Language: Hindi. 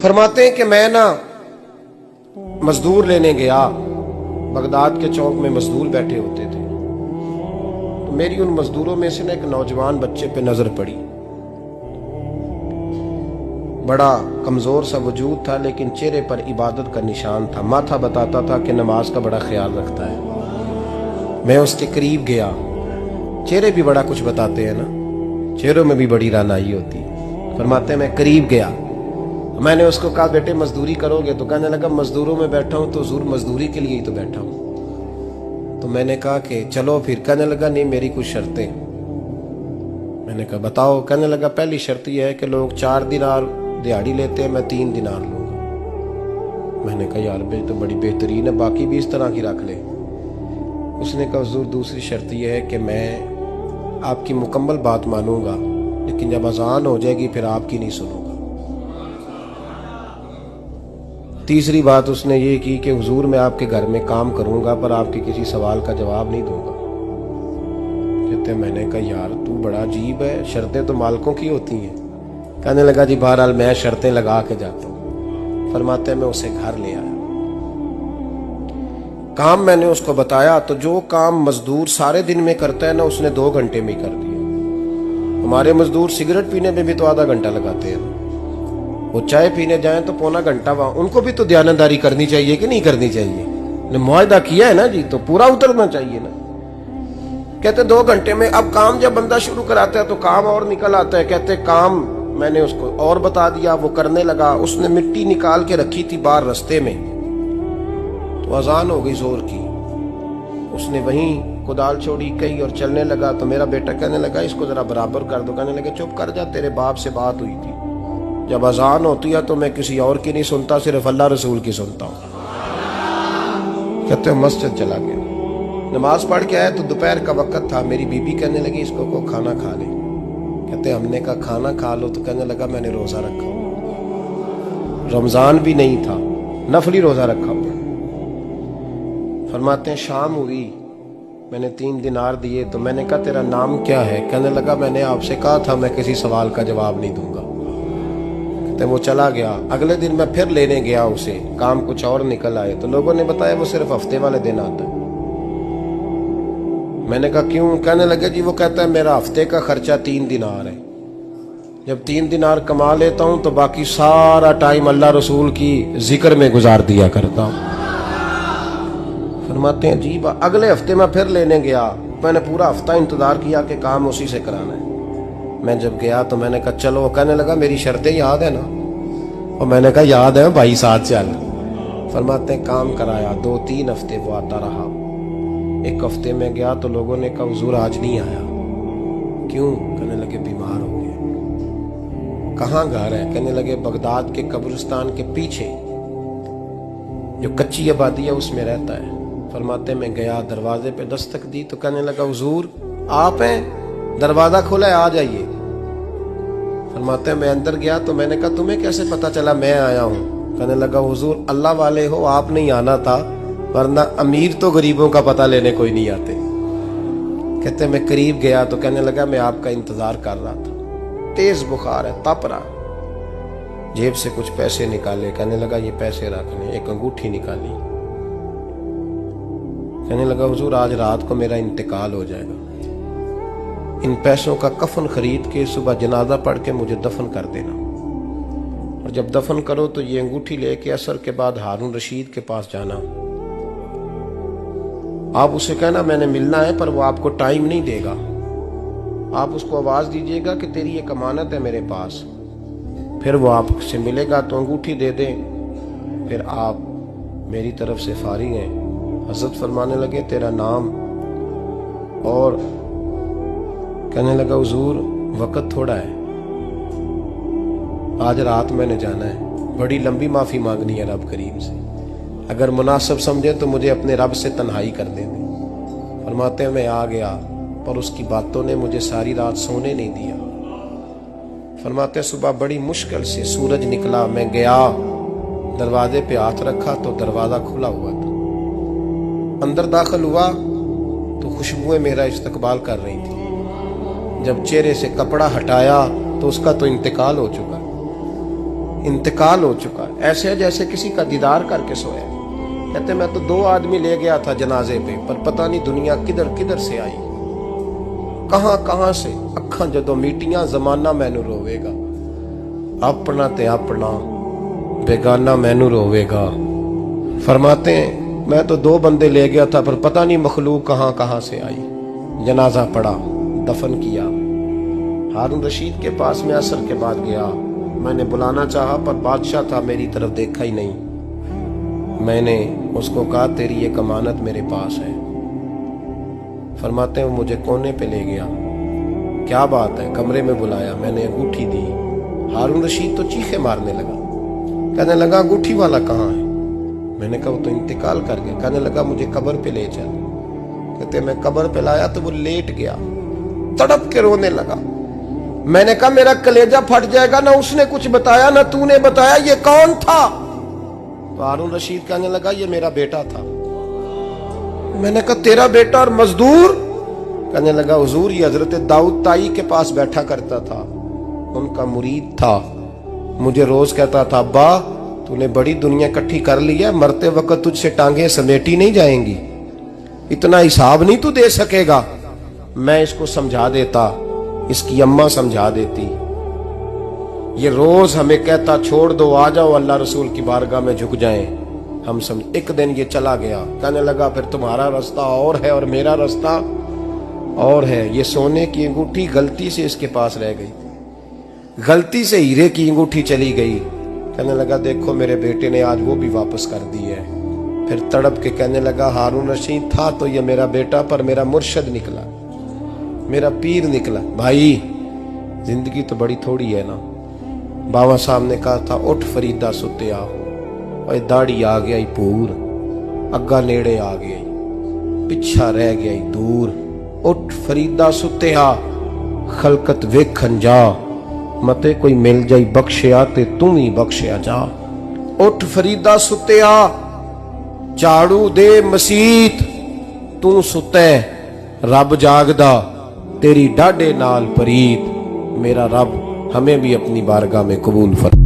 फरमाते हैं कि मैं ना मजदूर लेने गया, बगदाद के चौक में मजदूर बैठे होते थे, तो मेरी उन मजदूरों में से ना एक नौजवान बच्चे पे नजर पड़ी। बड़ा कमजोर सा वजूद था, लेकिन चेहरे पर इबादत का निशान था। माथा बताता था कि नमाज का बड़ा ख्याल रखता है। मैं उसके करीब गया। चेहरे भी बड़ा कुछ बताते हैं ना, चेहरों में भी बड़ी रानाई होती है। फरमाते हैं मैं करीब गया, मैंने उसको कहा बेटे मजदूरी करोगे? तो कहने लगा मजदूरों में बैठा हूं तो हुजूर मजदूरी के लिए ही तो बैठा हूं। तो मैंने कहा कि चलो फिर। कहने लगा नहीं मेरी कुछ शर्तें। मैंने कहा बताओ। कहने लगा पहली शर्त यह है कि लोग 4 दिनार दिहाड़ी लेते हैं, मैं 3 दिनार लूंगा। मैंने कहा यार भाई तो बड़ी बेहतरीन है, बाकी भी इस तरह की रख ले। उसने कहा हुजूर दूसरी शर्त यह है कि मैं आपकी मुकम्मल बात मानूंगा, लेकिन जब अजान हो जाएगी फिर आपकी नहीं सुनूंगा। तीसरी बात उसने ये की कि हुजूर मैं आपके घर में काम करूंगा पर आपके किसी सवाल का जवाब नहीं दूंगा। कहते मैंने कहा यार तू बड़ा अजीब है, शर्तें तो मालिकों की होती हैं। कहने लगा जी बहरहाल मैं शर्तें लगा के जाता हूँ। फरमाते हैं मैं उसे घर ले आया, काम मैंने उसको बताया, तो जो काम मजदूर सारे दिन में करता है ना उसने 2 घंटे में ही कर दिया। हमारे मजदूर सिगरेट पीने में भी तो आधा घंटा लगाते हैं, वो चाय पीने जाएं तो पौना घंटा वहां। उनको भी तो दयानतदारी करनी चाहिए कि नहीं करनी चाहिए? ने मुआहदा किया है ना जी, तो पूरा उतरना चाहिए ना। कहते 2 घंटे में। अब काम जब बंदा शुरू कराता है तो काम और निकल आता है। कहते काम मैंने उसको और बता दिया, वो करने लगा। उसने मिट्टी निकाल के रखी थी बाहर रास्ते में, तो अजान हो गई जोर की। उसने वहीं कुदाल छोड़ी कही और चलने लगा। तो मेरा बेटा कहने लगा इसको जरा बराबर कर दो। कहने लगे चुप कर जा, तेरे बाप से बात हुई थी, जब अजान होती है तो मैं किसी और की नहीं सुनता, सिर्फ अल्लाह रसूल की सुनता हूँ। कहते मस्जिद चला गया, नमाज पढ़ के आया तो दोपहर का वक्त था। मेरी बीबी कहने लगी इसको को खाना खा ले। कहते हमने कहा खाना खा लो, तो कहने लगा मैंने रोजा रखा, रमजान भी नहीं था, नफली रोजा रखा हुआ। फरमाते हैं शाम हुई, मैंने 3 दिनार दिए, तो मैंने कहा तेरा नाम क्या है? कहने लगा मैंने आपसे कहा था मैं किसी सवाल का जवाब नहीं दूंगा। कहते वो चला गया। अगले दिन मैं फिर लेने गया उसे, काम कुछ और निकल आए, तो लोगों ने बताया वो सिर्फ हफ्ते वाले दिन आता है। मैंने कहा क्यों? कहने लगे जी वो कहता है मेरा हफ्ते का खर्चा 3 दिनार है, जब 3 दिनार कमा लेता हूं तो बाकी सारा टाइम अल्लाह रसूल की जिक्र में गुजार दिया करता हूं। फरमाते हैं जी अगले हफ्ते मैं फिर लेने गया, मैंने पूरा हफ्ता इंतजार किया कि काम उसी से कराना है। मैं जब गया तो मैंने कहा चलो। कहने लगा मेरी शर्तें याद है ना? और मैंने कहा याद है भाई साथ चल। फरमाते हैं काम कराया, 2-3 हफ्ते वो आता रहा। 1 हफ्ते में गया तो लोगों ने कहा हुजूर आज नहीं आया। क्यों? कहने लगे बीमार हो गए। कहाँ घर है? कहने लगे बगदाद के कब्रिस्तान के पीछे जो कच्ची आबादी है उसमें रहता है। फरमाते मैं गया, दरवाजे पे दस्तक दी तो कहने लगा हुजूर आप हैं? दरवाजा खोला है, आ जाइए। फरमाते हैं मैं अंदर गया तो मैंने कहा तुम्हें कैसे पता चला मैं आया हूँ? कहने लगा हुजूर अल्लाह वाले हो, आप नहीं आना था, वरना अमीर तो गरीबों का पता लेने कोई नहीं आते। कहते मैं करीब गया तो कहने लगा मैं आपका इंतजार कर रहा था, तेज बुखार है, तप रहा। जेब से कुछ पैसे निकाले, कहने लगा ये पैसे रखने। एक अंगूठी निकाली, कहने लगा हुजूर आज रात को मेरा इंतकाल हो जाएगा, इन पैसों का कफन खरीद के सुबह जनाजा पढ़ के मुझे दफन कर देना, और जब दफन करो तो ये अंगूठी लेके असर के बाद हारून रशीद के पास जाना। आप उसे कहना मैंने मिलना है पर वो आपको टाइम नहीं देगा। आप उसको आवाज दीजिएगा कि तेरी एक अमानत है मेरे पास, फिर वो आपसे मिलेगा तो अंगूठी दे दें, फिर आप मेरी तरफ से फारिग हैं। हजरत फरमाने लगे तेरा नाम? और कहने लगा हुजूर वक्त थोड़ा है, आज रात मैंने जाना है, बड़ी लंबी माफी मांगनी है रब करीम से, अगर मुनासिब समझे तो मुझे अपने रब से तन्हाई कर देने। फरमाते हैं मैं आ गया पर उसकी बातों ने मुझे सारी रात सोने नहीं दिया। फरमाते हैं सुबह बड़ी मुश्किल से सूरज निकला, मैं गया दरवाजे पे हाथ रखा तो दरवाजा खुला हुआ था। अंदर दाखिल हुआ तो खुशबुएं मेरा इस्तकबाल कर रही थी। जब चेहरे से कपड़ा हटाया तो उसका तो इंतकाल हो चुका। इंतकाल हो चुका है, ऐसे है जैसे किसी का दीदार करके सोया। कहते मैं तो 2 आदमी ले गया था जनाजे पे, पर पता नहीं दुनिया किधर किधर से आई, कहां कहां से। अखां जदों मीटियां जमाना मैनू रोवेगा, अपना ते अपना बेगाना मैनू रोवेगा। फरमाते हैं मैं तो 2 बंदे ले गया था, पर पता नहीं मखलूक कहां कहां से आई। जनाजा पड़ा, दफन किया। हारून रशीद के पास में असर के बाद गया, मैंने बुलाना चाहा पर बादशाह था, मेरी तरफ देखा ही नहीं। मैंने उसको कहा तेरी एक अमानत मेरे पास है। फरमाते हैं वो मुझे कोने पे ले गया, क्या बात है, कमरे में बुलाया, मैंने अंगूठी दी। हारून रशीद तो चीखे मारने लगा, कहने लगा अंगूठी वाला कहाँ है? मैंने कहा वो तो इंतकाल कर गया। कहने लगा मुझे कब्र पे ले चल। कहते मैं कब्र पे लाया तो वो लेट गया, तड़प के रोने लगा। मैंने कहा मेरा कलेजा फट जाएगा, ना उसने कुछ बताया ना तूने बताया, ये कौन था? तो हारून रशीद कहने लगा ये मेरा बेटा था। मैंने कहा तेरा बेटा और मजदूर? कहने लगा हुजूर ये हजरत दाऊद ताई के पास बैठा करता था, उनका मुरीद था, मुझे रोज कहता था अब्बा तूने बड़ी दुनिया इकट्ठी कर ली है, मरते वक्त तुझसे टांगे समेटी नहीं जाएंगी, इतना हिसाब नहीं तू दे सकेगा। मैं इसको समझा देता, इसकी अम्मा समझा देती। ये रोज हमें कहता छोड़ दो, आ जाओ अल्लाह रसूल की बारगाह में झुक जाएं। हम समझ। एक दिन ये चला गया, कहने लगा फिर तुम्हारा रास्ता और है और मेरा रास्ता और है। ये सोने की अंगूठी गलती से इसके पास रह गई, गलती से हीरे की अंगूठी चली गई। कहने लगा देखो मेरे बेटे ने आज वो भी वापस कर दी है। फिर तड़प के कहने लगा हारून रशीद था तो ये मेरा बेटा, पर मेरा मुर्शद निकला, मेरा पीर निकला। भाई जिंदगी तो बड़ी थोड़ी है ना। बाबा साहब ने कहा था उठ फरीदा सुत्या, और दाढ़ी आ गया ही पूर, अग्गा नेड़े आ गया, पिछा रह गया ही दूर। उठ फरीदा सुत्या खलकत वेखन जा, मते कोई मिल जाई बख्शिया ते तू ही बख्शिया जा। उठ फरीदा सुत्या झाड़ू दे मसीत, तू सुते रब जागदा, तेरी डाडे नाल परीत। मेरा रब हमें भी अपनी बारगाह में कबूल फरमा।